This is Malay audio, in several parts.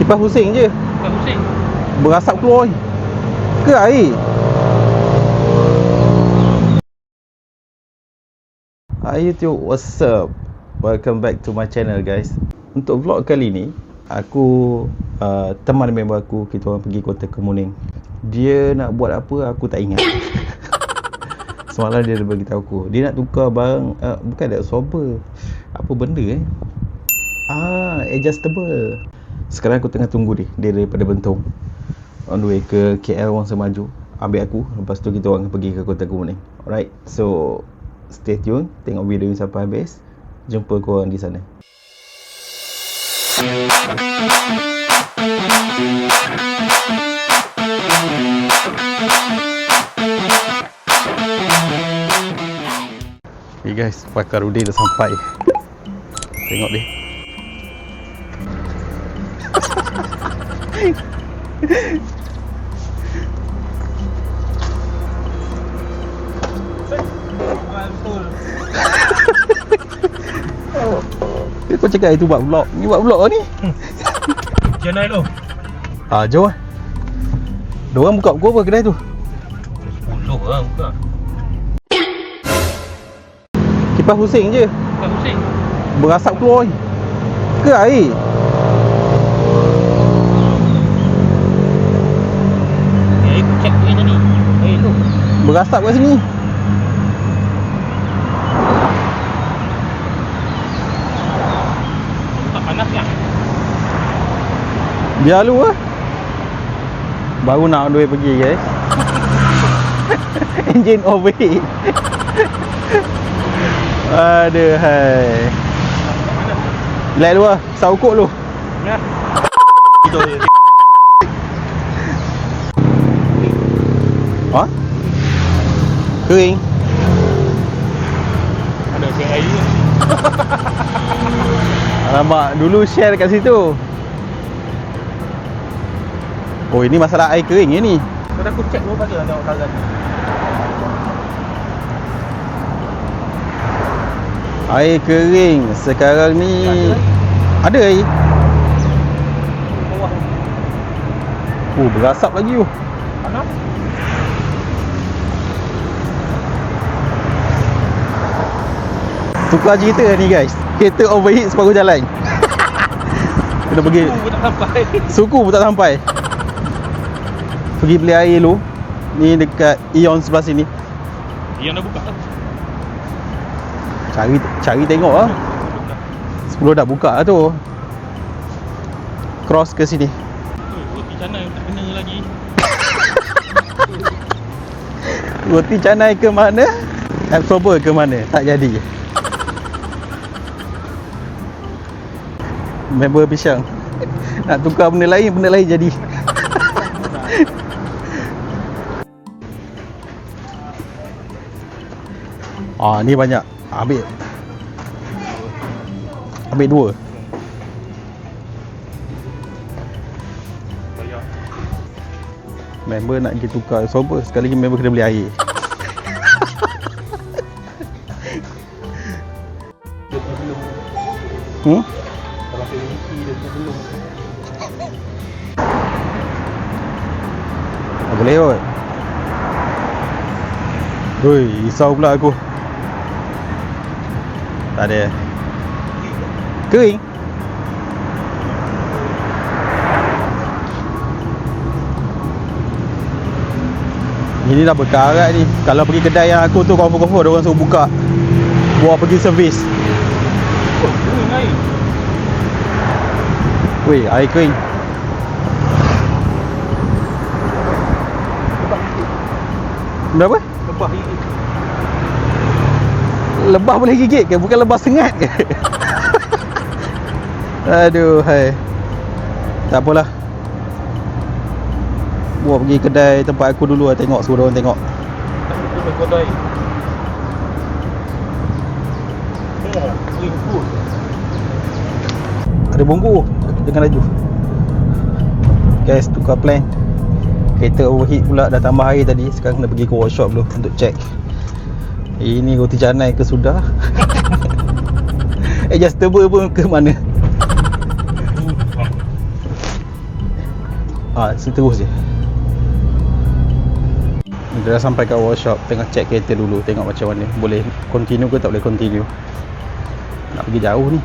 Kipas pusing je. Kipas pusing. Berasap keluar ni. Ke air? Hi YouTube, what's up? Welcome back to my channel guys. Untuk vlog kali ni, aku teman member aku, kita orang pergi Kota Kemuning. Dia nak buat apa aku tak ingat. Semalam dia bagi tahu aku, dia nak tukar barang, bukan ada swabber. Apa benda adjustable. Sekarang aku tengah tunggu dia daripada Bentong, on the way ke KL Wangsa Maju, ambil aku. Lepas tu kita orang pergi ke Kota Kemuning. Alright, so stay tune, tengok video ni sampai habis. Jumpa korang di sana. Okay guys, Pakar Rudi dah sampai. Tengok dia. Kau cakap itu buat vlog. Ni buat vlog ni. Macam mana tu? Jom lah. Diorang buka pukul apa kedai tu? 10 lah buka. Kipas pusing je. Kipas pusing. Berasap keluar ni. Ke air? Air aku check ni tadi. Air tu Berasap kat sini. tak panas kan? Biar lu lah. Baru nak on the way pergi guys. Engine overheat. Aduh hai. Lihat lu lah, saukuk lu. Ya. Ha? Kering. Ada kering air tu. Alamak, dulu share kat situ. Oh, ini masalah air kering je ni. Kau aku check dulu pasal tengok karan. Air kering sekarang ni. Ada air. Bawah. Oh, berasap lagi tu. Panas. Tukar cerita ni guys. Kereta overheat separuh jalan. Kena pergi. Suku pun tak sampai. Suku pun tak sampai. Pergi beli air dulu. Ni dekat Ion sebelah sini. Yang dah buka lah. Cari tengok lah. 10 dah buka lah tu. Cross ke sini. Roti canai tak kena lagi. Roti canai ke mana? Absorber ke mana? Tak jadi. Member pisang. Nak tukar benda lain jadi. Ni banyak. Ambil 2. Member nak pergi tukar absorber, sekali lagi member kena beli air. Kalau PVC dia belum. Tak boleh kot. Hui, risau pula aku. Tak ada. Kering. Ini dah berkarat ni. Kalau pergi kedai yang aku tu, confirm dia orang suruh buka, bawa pergi servis. Oh, kering air. Weh, air kering. Berapa? Lebah gigit. Lebah boleh gigit ke? Bukan lebah sengat ke? Aduh hai. Tak apalah. Buat pergi kedai tempat aku dulu lah, tengok, suruh orang tengok. Tak betul kedai. Oh, kering food. Ada bongku dengan laju. Guys, tukar plan. Kereta overheat pula, dah tambah air tadi. Sekarang kena pergi ke workshop dulu untuk check. Ini roti canai ke sudah? Adjustable pun ke mana? Terus je. Dia dah sampai kat workshop, tengah check kereta dulu, tengok macam mana, boleh continue ke tak boleh continue. Nak pergi jauh ni.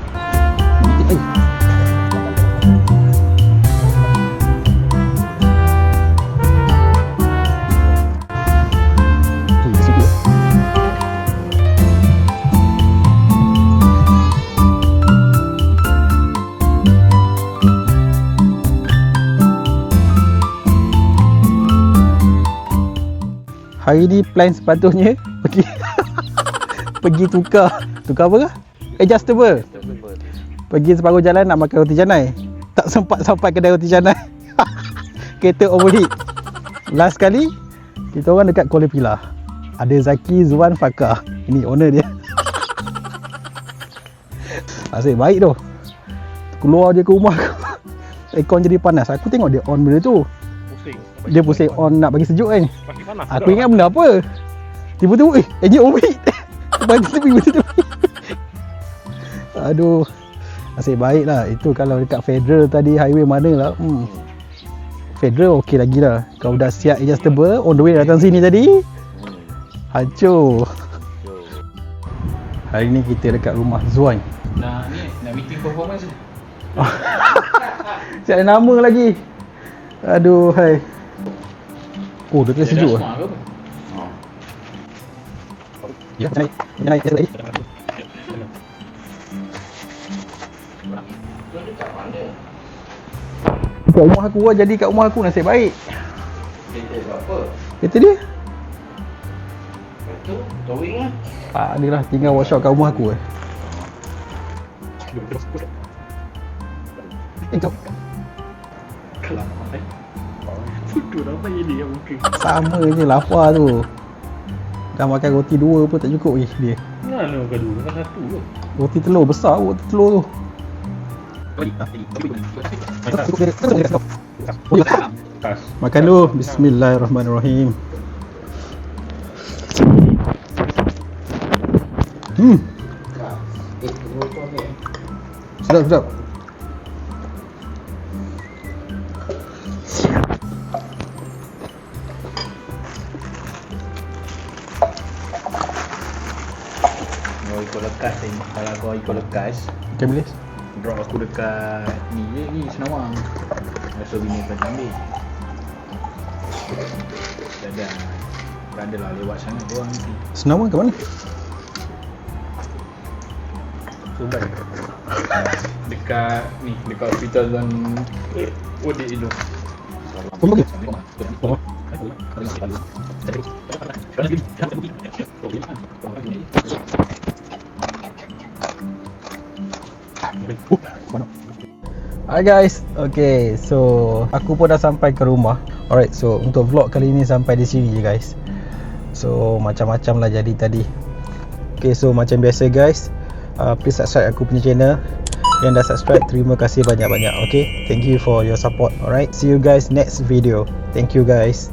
Hari ni plan sepatutnya pergi pergi tukar apa ke? Adjustable. Pergi separuh jalan nak makan roti canai. Tak sempat sampai kedai roti canai. Kereta overheat. Last kali kita orang dekat Kuala Pilah. Ada Zaki, Zuan, Fakar. Ini owner dia. Asyik baik tu. Keluar dia ke rumah aku. Aircon jadi panas. Aku tengok dia on benda tu. Dia pusing on nak bagi sejuk kan. Aku ingat benda apa. Tiba-tiba enjin overheat. Bagi tepi. Aduh. Asyik baik lah. Itu kalau dekat Federal tadi, highway mana lah. Federal okey lagi lah. Kau dah siap adjustable, on the way datang sini tadi, hancur. Hari ni kita dekat rumah Zuan. Nak meeting performance. Siap ada nama lagi. Aduh hai. Oh, dah terasa sejuk lah. Ya, naik lagi. Kat rumah aku lah, jadi kat rumah aku nasib baik. Kereta dia? Kereta? Towing lah. Tak ada lah, tinggal workshop kat rumah aku kau. Kelapa Fudu apa ini yang mungkin. Sama je lapar tu. Dah makan roti 2 pun tak cukup dia. Mana makan 2? Makan 1 ke? Roti telur besar, roti telur tu. Makan dulu. Bismillahirrahmanirrahim. Sedap. Kau ikut lekas ni. Kalau kau ikut lekas, Okay, boleh? drop aku dekat ni Senawang. Rasa bini akan ambil. Tak ada lah lewat sana korang nanti. Senawang ke mana? Subang. Dekat hospital dan Odik itu. Apa ke? Hi guys, okay, so aku pun dah sampai ke rumah. Alright, so untuk vlog kali ni sampai di sini je guys. So macam-macam lah jadi tadi. Okay, so macam biasa guys, please subscribe aku punya channel. Yang dah subscribe, terima kasih banyak-banyak. Okay, thank you for your support. Alright, see you guys next video. Thank you guys.